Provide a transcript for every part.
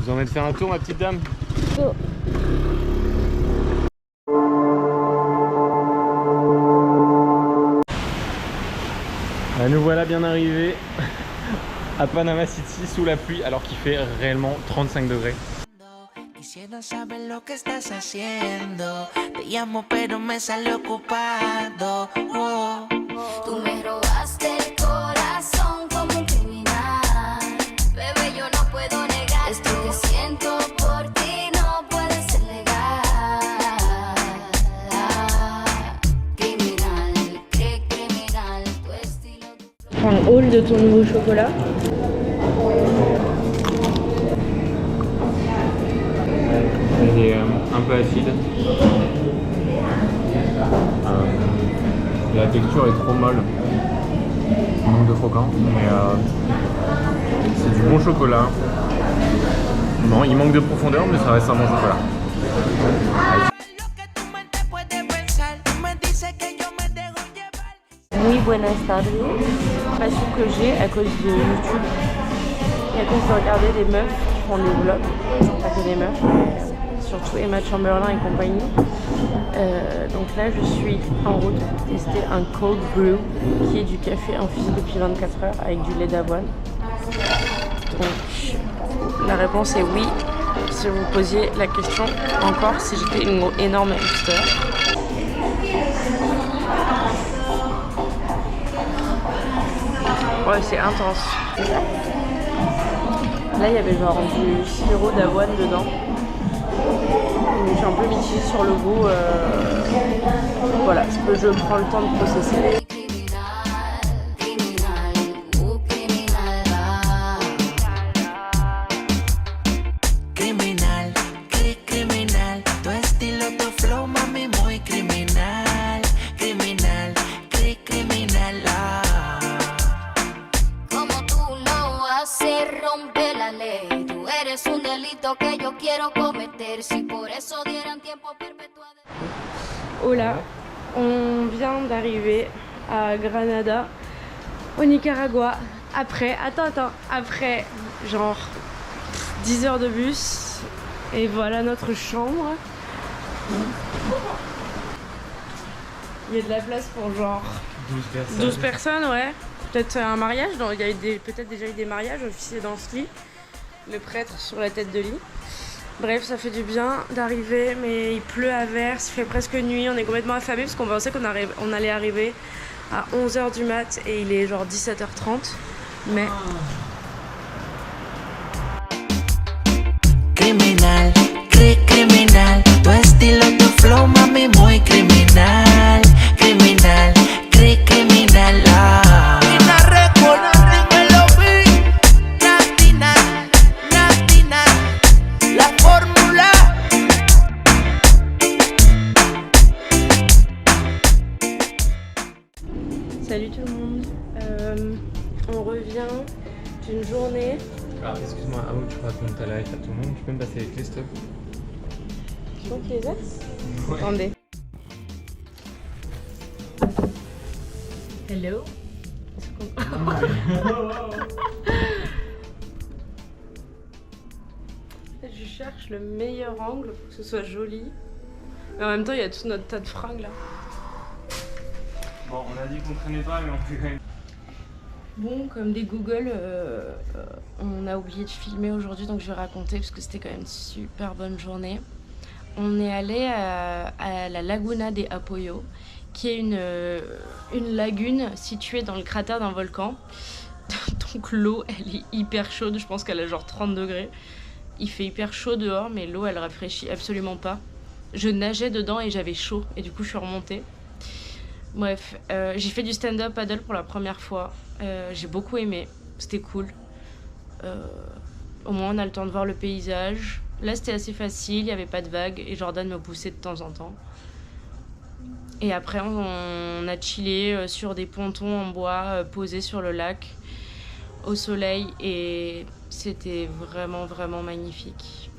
Vous en avez fait un tour, ma petite dame? Go. Nous voilà bien arrivés à Panama City sous la pluie alors qu'il fait réellement 35 degrés. Quisiera saber lo que estás haciendo. Te llamo pero me sale ocupado. Oh. Tú me robaste el corazón como un criminal. Bebé, yo no puedo negar esto que siento por ti, no puede ser legal. Criminal, qué criminal, tu estilo. Prends le haul de ton nouveau chocolat. Il est un peu acide. La texture est trop molle. Il manque de croquant, mais c'est du bon chocolat. Bon, il manque de profondeur, mais ça reste un bon chocolat. Oui, buenas tardes. Passion que j'ai à cause de YouTube et à cause de regarder des meufs qui font des vlogs. Pas que des meufs, surtout Emma Chamberlain et compagnie. Donc là, je suis en route pour tester un cold brew qui est du café infusé depuis 24 heures avec du lait d'avoine. Donc la réponse est oui. Si vous posiez la question encore si j'étais une énorme hipster. Ouais, c'est intense. Là, il y avait genre du sirop d'avoine dedans. Je suis un peu mitigée sur le goût. Voilà, parce que je prends le temps de processer. Hola, on vient d'arriver à Granada, au Nicaragua, après genre 10 heures de bus, et voilà notre chambre. Il y a de la place pour genre 12 personnes, ouais. Peut-être un mariage, donc il y a peut-être déjà eu des mariages officiés dans ce lit. Le prêtre sur la tête de lit. Bref, ça fait du bien d'arriver, mais il pleut à verse, il fait presque nuit, on est complètement affamés parce qu'on pensait qu'on allait arriver à 11h du mat et il est genre 17h30, mais... Criminal, criminal, tu estilo, tu flow, mami, muy criminal, criminal, criminal. Salut tout le monde, on revient d'une journée. Alors excuse-moi, avant que tu racontes ta life à tout le monde, tu peux me passer les clés s'il te plaît? Tu comptes les as? Ouais. Attendez. Hello. Je cherche le meilleur angle pour que ce soit joli. Mais en même temps, il y a tout notre tas de fringues là. Bon, on a dit qu'on traînait pas, mais on fait quand même. Bon, comme des Google, on a oublié de filmer aujourd'hui, donc je vais raconter parce que c'était quand même une super bonne journée. On est allé à la Laguna de Apoyo, qui est une lagune située dans le cratère d'un volcan. Donc l'eau, elle est hyper chaude, je pense qu'elle a genre 30 degrés. Il fait hyper chaud dehors, mais l'eau, elle rafraîchit absolument pas. Je nageais dedans et j'avais chaud, et du coup je suis remontée. Bref, j'ai fait du stand-up paddle pour la première fois. J'ai beaucoup aimé, c'était cool. Au moins on a le temps de voir le paysage. Là c'était assez facile, il n'y avait pas de vagues et Jordan me poussait de temps en temps. Et après on a chillé sur des pontons en bois posés sur le lac au soleil et c'était vraiment vraiment magnifique.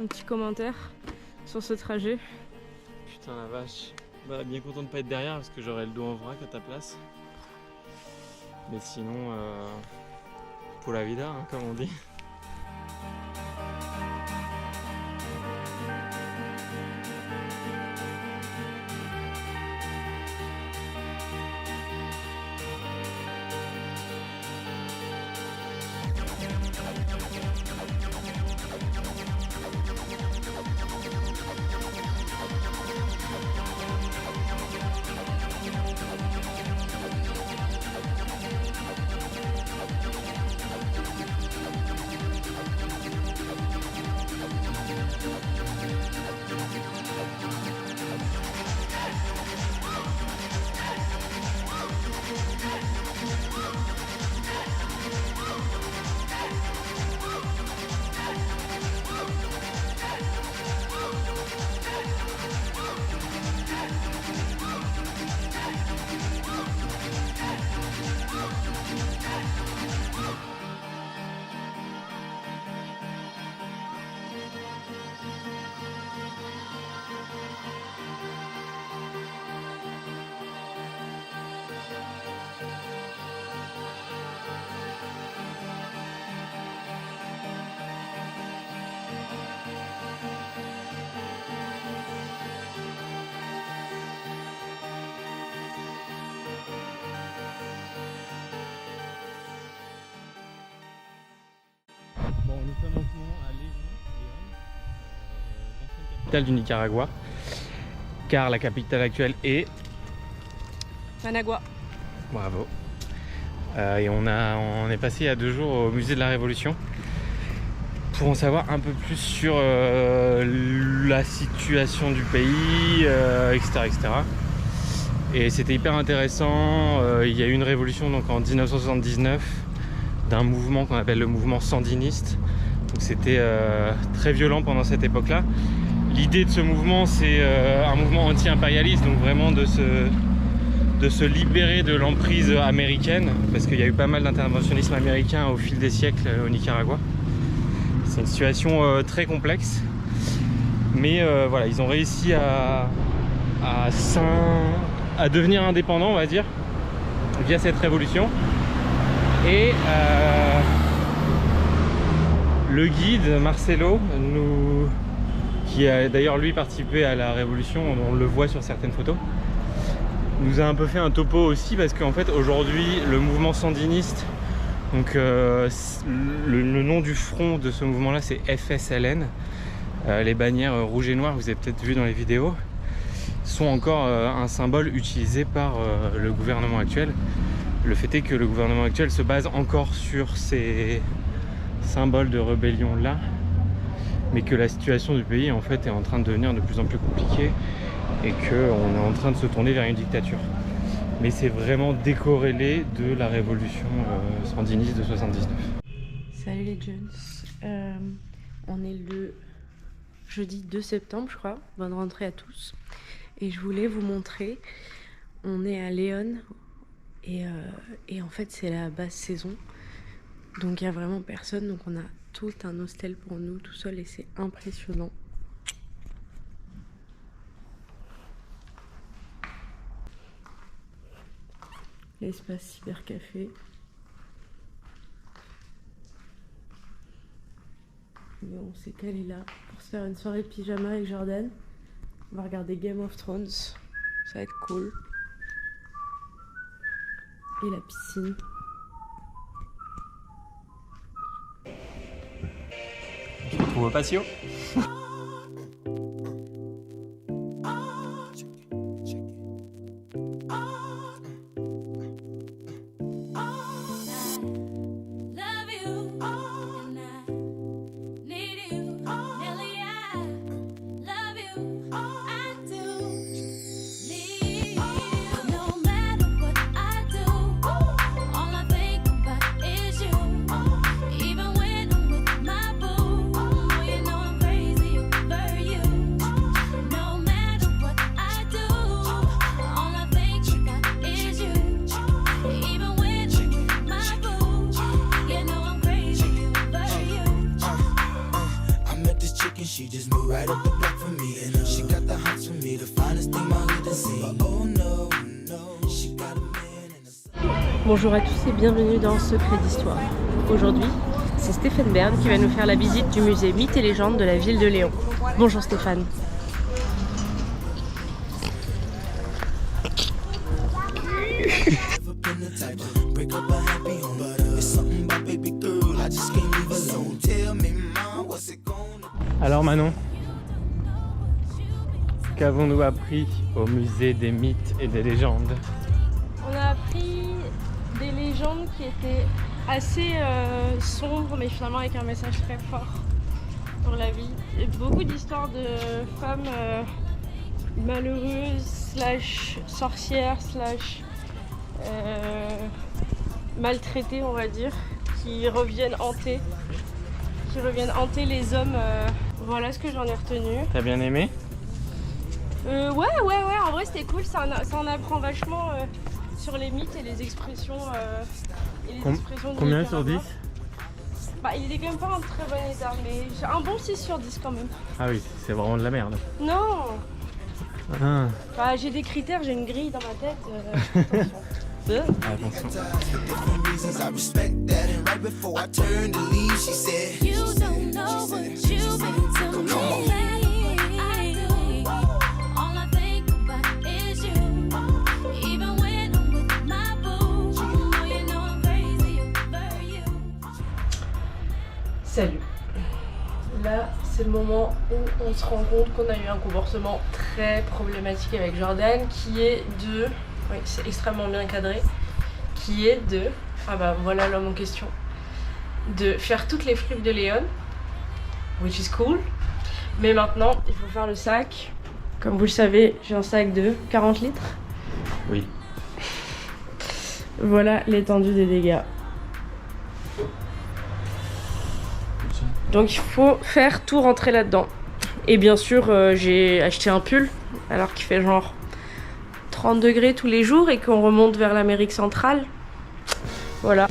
un petit commentaire sur ce trajet. Putain la vache. Bah, bien content de pas être derrière parce que j'aurais le dos en vrac à ta place. Mais sinon, pour la vida, hein, comme on dit. Bon, nous sommes en ce moment à Léon, l'ancienne capitale du Nicaragua, car la capitale actuelle est Managua. Bravo. Et on est passé il y a 2 jours au musée de la Révolution pour en savoir un peu plus sur la situation du pays, etc., etc. Et c'était hyper intéressant. Il y a eu une révolution donc en 1979 d'un mouvement qu'on appelle le mouvement sandiniste. Donc c'était très violent pendant cette époque-là. L'idée de ce mouvement, c'est un mouvement anti-impérialiste, donc vraiment de se libérer de l'emprise américaine, parce qu'il y a eu pas mal d'interventionnisme américain au fil des siècles au Nicaragua. C'est une situation très complexe, mais voilà, ils ont réussi à devenir indépendants, on va dire, via cette révolution. Et le guide Marcelo, qui a d'ailleurs lui participé à la révolution, on le voit sur certaines photos, nous a un peu fait un topo aussi, parce qu'en fait aujourd'hui le mouvement sandiniste, donc le nom du front de ce mouvement là c'est FSLN, les bannières rouges et noires, vous avez peut-être vu dans les vidéos, sont encore un symbole utilisé par le gouvernement actuel. Le fait est que le gouvernement actuel se base encore sur ces symboles de rébellion là, mais que la situation du pays en fait est en train de devenir de plus en plus compliquée et qu'on est en train de se tourner vers une dictature. Mais c'est vraiment décorrélé de la révolution sandiniste de 79. Salut les Jones, on est le jeudi 2 septembre je crois, bonne rentrée à tous. Et je voulais vous montrer, on est à Léon et en fait c'est la basse saison. Donc il n'y a vraiment personne, donc on a tout un hostel pour nous tout seul et c'est impressionnant. L'espace cybercafé. Mais on s'est calé là pour se faire une soirée pyjama avec Jordan. On va regarder Game of Thrones, ça va être cool. Et la piscine. On se retrouve au patio. Even when I'm with my boo, you know I'm crazy. She just moved right up the block for me, and she got the hots for me, the finest thing my hood has seen. Oh no, no, she got a man in a... Bonjour à tous et bienvenue dans Secret d'Histoire. Aujourd'hui, c'est Stéphane Bern qui va nous faire la visite du musée Mythes et légendes de la ville de Léon. Bonjour Stéphane. Alors Manon, qu'avons-nous appris au musée des mythes et des légendes? On a appris des légendes qui étaient assez sombres mais finalement avec un message très fort pour la vie. Et beaucoup d'histoires de femmes malheureuses, sorcières, maltraitées on va dire, qui reviennent hanter les hommes. Voilà ce que j'en ai retenu. T'as bien aimé? Ouais, en vrai c'était cool, ça en apprend vachement sur les mythes et les expressions. Combien sur 10? Bah, il était quand même pas en très bon état, mais j'ai un bon 6 sur 10 quand même. Ah oui, c'est vraiment de la merde. Non. Ah. Bah, j'ai des critères, j'ai une grille dans ma tête. Attention. Attention. You don't know what you've been to me. I do. All I think about is you. Even when I'm with my boo. Oh, you know I'm crazy over you. Salut. Là, c'est le moment où on se rend compte qu'on a eu un comportement très problématique avec Jordan, qui est de... Oui, c'est extrêmement bien cadré. Qui est de... Ah bah voilà l'homme en question. De faire toutes les fripes de Léon. Which is cool. Mais maintenant, il faut faire le sac. Comme vous le savez, j'ai un sac de 40 litres. Oui. Voilà l'étendue des dégâts. Donc il faut faire tout rentrer là-dedans. Et bien sûr, j'ai acheté un pull, alors qu'il fait genre 30 degrés tous les jours et qu'on remonte vers l'Amérique centrale. Voilà.